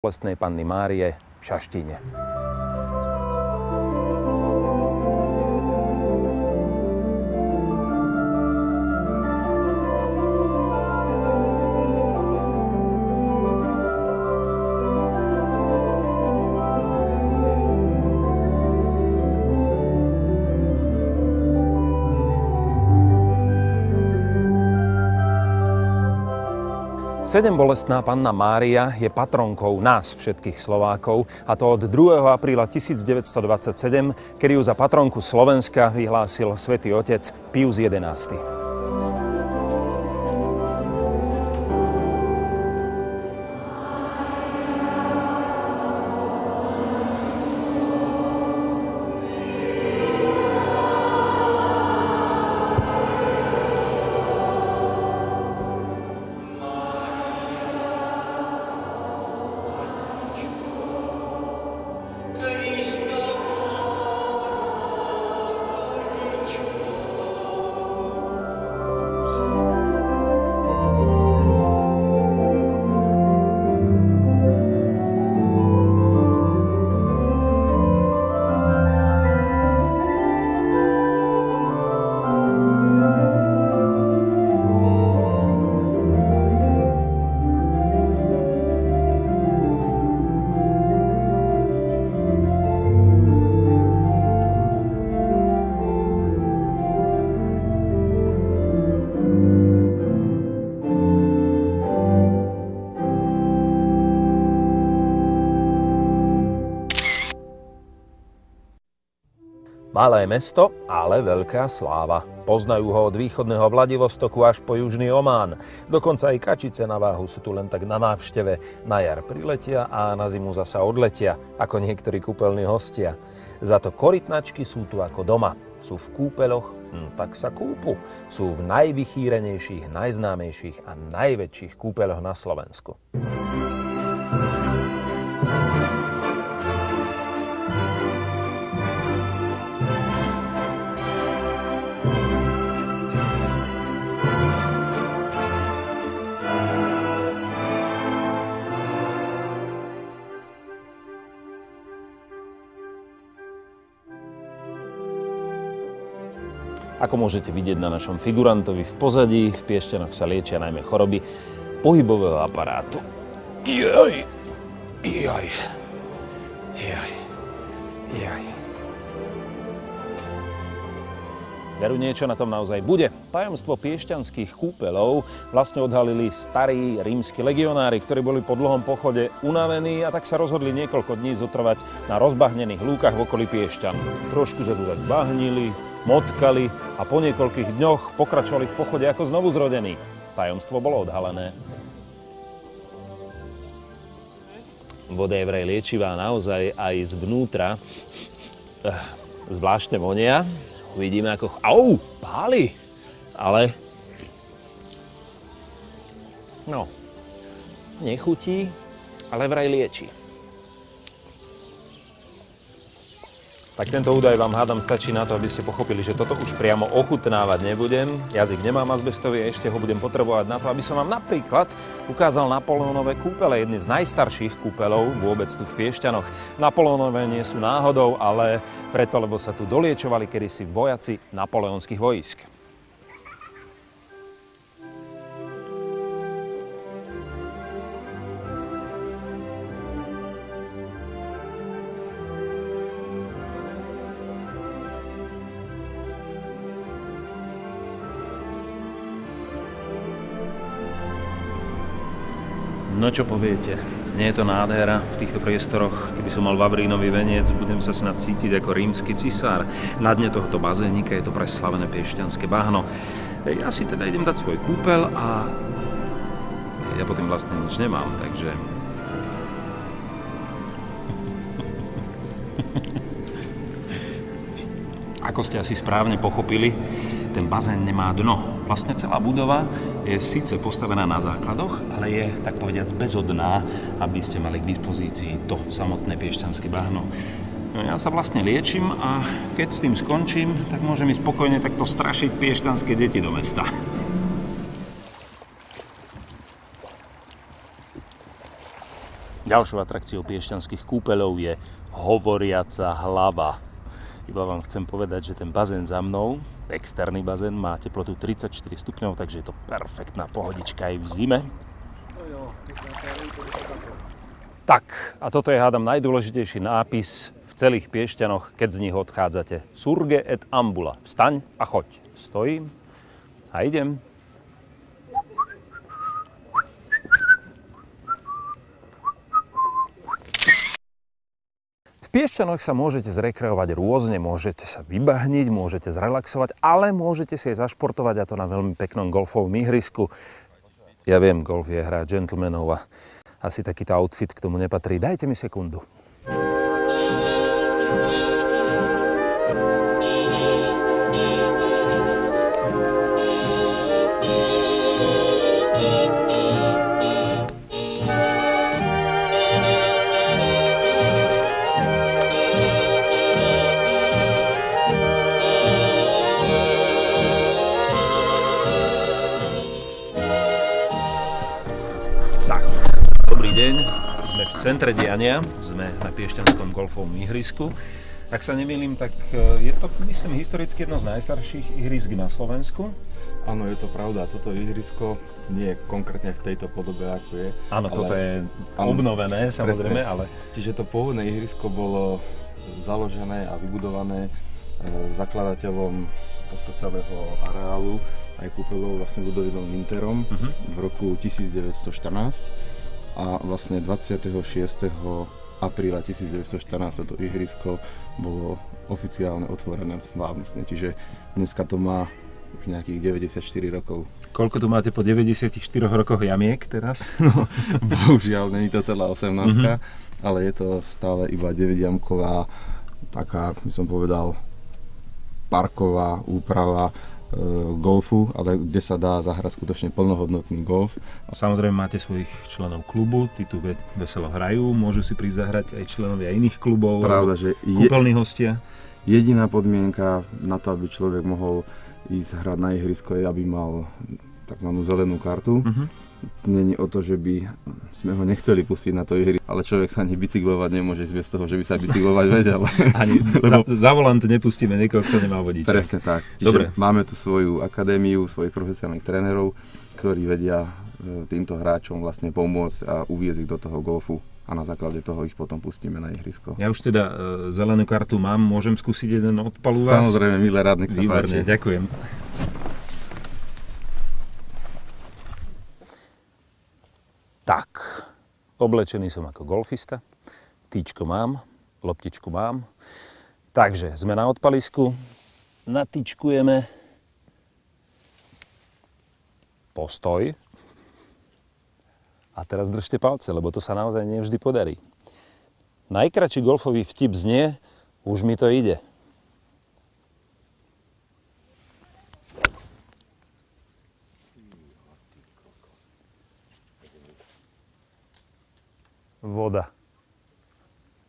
Bolestnej Panny Márie v Šaštíne. Sedembolestná Panna Mária je patronkou nás, všetkých Slovákov, a to od 2. apríla 1927, kedy ju za patronku Slovenska vyhlásil svätý otec Pius XI. Malé mesto, ale veľká sláva. Poznajú ho od východného Vladivostoku až po južný Omán. Dokonca aj kačice na váhu sú tu len tak na návšteve. Na jar priletia a na zimu zasa odletia, ako niektorí kúpeľní hostia. Za to korytnačky sú tu ako doma. Sú v kúpeľoch, tak sa kúpu. Sú v najvychýrenejších, najznámejších a najväčších kúpeľoch na Slovensku. Ako môžete vidieť na našom figurantovi v pozadí, v Piešťanoch sa liečia najmä choroby pohybového aparátu. Jaj. Veru, niečo na tom naozaj bude. Tajomstvo piešťanských kúpeľov vlastne odhalili starí rímski legionári, ktorí boli po dlhom pochode unavení a tak sa rozhodli niekoľko dní zotrvať na rozbahnených lúkach v okolí Piešťan. Trošku sa tu tak bahnili, motkali a po niekoľkých dňoch pokračovali v pochode ako znovuzrodení. Tajomstvo bolo odhalené. Voda je vraj liečivá naozaj aj zvnútra. Zvláštne vonia. Uvidíme ako... Au! Páli! Ale... No. Nechutí, ale vraj lieči. Tak tento údaj vám hádam stačí na to, aby ste pochopili, že toto už priamo ochutnávať nebudem. Jazyk nemám azbestový, ešte ho budem potrebovať na to, aby som vám napríklad ukázal Napoleónove kúpele, jedny z najstarších kúpeľov vôbec tu v Piešťanoch. Napoleónove nie sú náhodou, ale preto, lebo sa tu doliečovali kedysi vojaci napoleonských vojsk. No čo poviete? Nie je to nádhera v týchto priestoroch? Keby som mal vavrínový veniec, budem sa snad cítiť ako rímsky cisár. Na dne tohto bazénika je to preslavené piešťanské bahno. Ja si teda idem dať svoj kúpeľ a ja potom vlastne nič nemám, takže... Ako ste asi správne pochopili, ten bazén nemá dno. Vlastne celá budova je síce postavená na základoch, ale je, tak povediac, bezodná, aby ste mali k dispozícii to samotné piešťanské bahno. No, ja sa vlastne liečím a keď s tým skončím, tak môžem ísť spokojne takto strašiť piešťanské deti do mesta. Ďalšou atrakciou piešťanských kúpeľov je hovoriaca hlava. Iba vám chcem povedať, že ten bazén za mnou, externý bazén, má teplotu 34 stupňov, takže je to perfektná pohodička aj v zime. Tak, a toto je, hádam, najdôležitejší nápis v celých Piešťanoch, keď z nich odchádzate. Surge et ambula. Vstaň a choď. Stojím a idem. V Piešťanoch sa môžete zrekreovať rôzne, môžete sa vybahniť, môžete zrelaxovať, ale môžete si aj zašportovať, a to na veľmi peknom golfovom ihrisku. Ja viem, golf je hra gentlemanov a asi takýto outfit k tomu nepatrí. Dajte mi sekundu. Dobrý deň, sme v centre diania, sme na Piešťanskom golfovom ihrisku. Ak sa nemýlim, tak je to, myslím, historicky jedno z najstarších ihrisk na Slovensku. Áno, je to pravda. Toto ihrisko nie je konkrétne v tejto podobe, ako je. Áno, toto je obnovené, samozrejme, ale... Čiže to pôvodné ihrisko bolo založené a vybudované zakladateľom tohto celého areálu aj kúpeľov vlastne Ludovíkom Winterom v roku 1914. A vlastne 26. apríla 1914 toto ihrisko bolo oficiálne otvorené slávnostne. Čiže dneska to má už nejakých 94 rokov. Koľko tu máte po 94 rokoch jamiek teraz? No, bohužiaľ, není to celá 18, ale je to stále iba 9-jamková, taká, by som povedal, parková úprava golfu, ale kde sa dá zahrať skutočne plnohodnotný golf. A samozrejme máte svojich členov klubu, tí tu veselo hrajú, môžu si prísť zahrať aj členovia iných klubov, pravda, že kúpeľní hostia. Jediná podmienka na to, aby človek mohol ísť hrať na ihrisko, je, aby mal takzvanú zelenú kartu. Není o to, že by sme ho nechceli pustiť na to ihrisko, ale človek sa ani bicyklovať nemôže ísť bez toho, že by sa bicyklovať vedel. Ani za volant nepustíme niekoho, kto nemá vodičák. Presne tak. Čiže máme tu svoju akadémiu, svojich profesionálnych trénerov, ktorí vedia týmto hráčom vlastne pomôcť a uviezť ich do toho golfu. A na základe toho ich potom pustíme na ihrisko. Ja už teda zelenú kartu mám, môžem skúsiť jeden odpal u vás? Samozrejme, milé rád, nech sa páči. Ďakujem. Tak, oblečený som ako golfista, tyčko mám, loptičku mám. Takže sme na odpalisku, natyčkujeme postoj. A teraz držte palce, lebo to sa naozaj nevždy podarí. Najkratší golfový vtip znie, už mi to ide. Voda.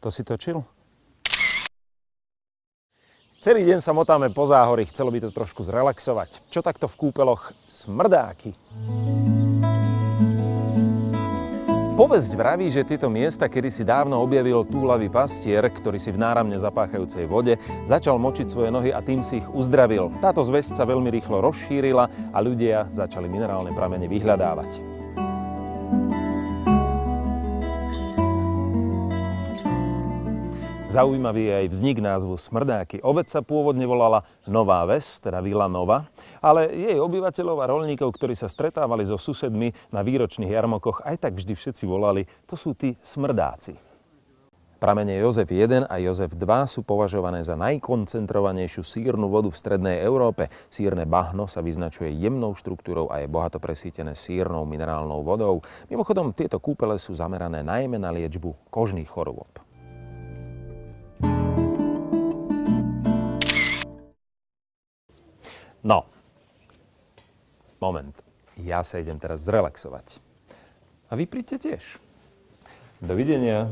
To si točil? Celý deň sa motáme po záhori, chcelo by to trošku zrelaxovať. Čo takto v kúpeloch? Smrdáky. Povesť vraví, že tieto miesta kedysi dávno objavil túlavý pastier, ktorý si v náramne zapáchajúcej vode začal močiť svoje nohy a tým si ich uzdravil. Táto zvesť sa veľmi rýchlo rozšírila a ľudia začali minerálne pramene vyhľadávať. Zaujímavý je aj vznik názvu Smrdáky. Obec sa pôvodne volala Nová Ves, teda Vila Nova, ale jej obyvateľov a roľníkov, ktorí sa stretávali so susedmi na výročných jarmokoch, aj tak vždy všetci volali, to sú tí smrdáci. Pramene Jozef I a Jozef II sú považované za najkoncentrovanejšiu sírnu vodu v strednej Európe. Sírne bahno sa vyznačuje jemnou štruktúrou a je bohato presýtené sírnou minerálnou vodou. Mimochodom, tieto kúpele sú zamerané najmä na liečbu kožných chorôb. No, moment. Ja sa idem teraz zrelaxovať. A vy príďte tiež. Dovidenia.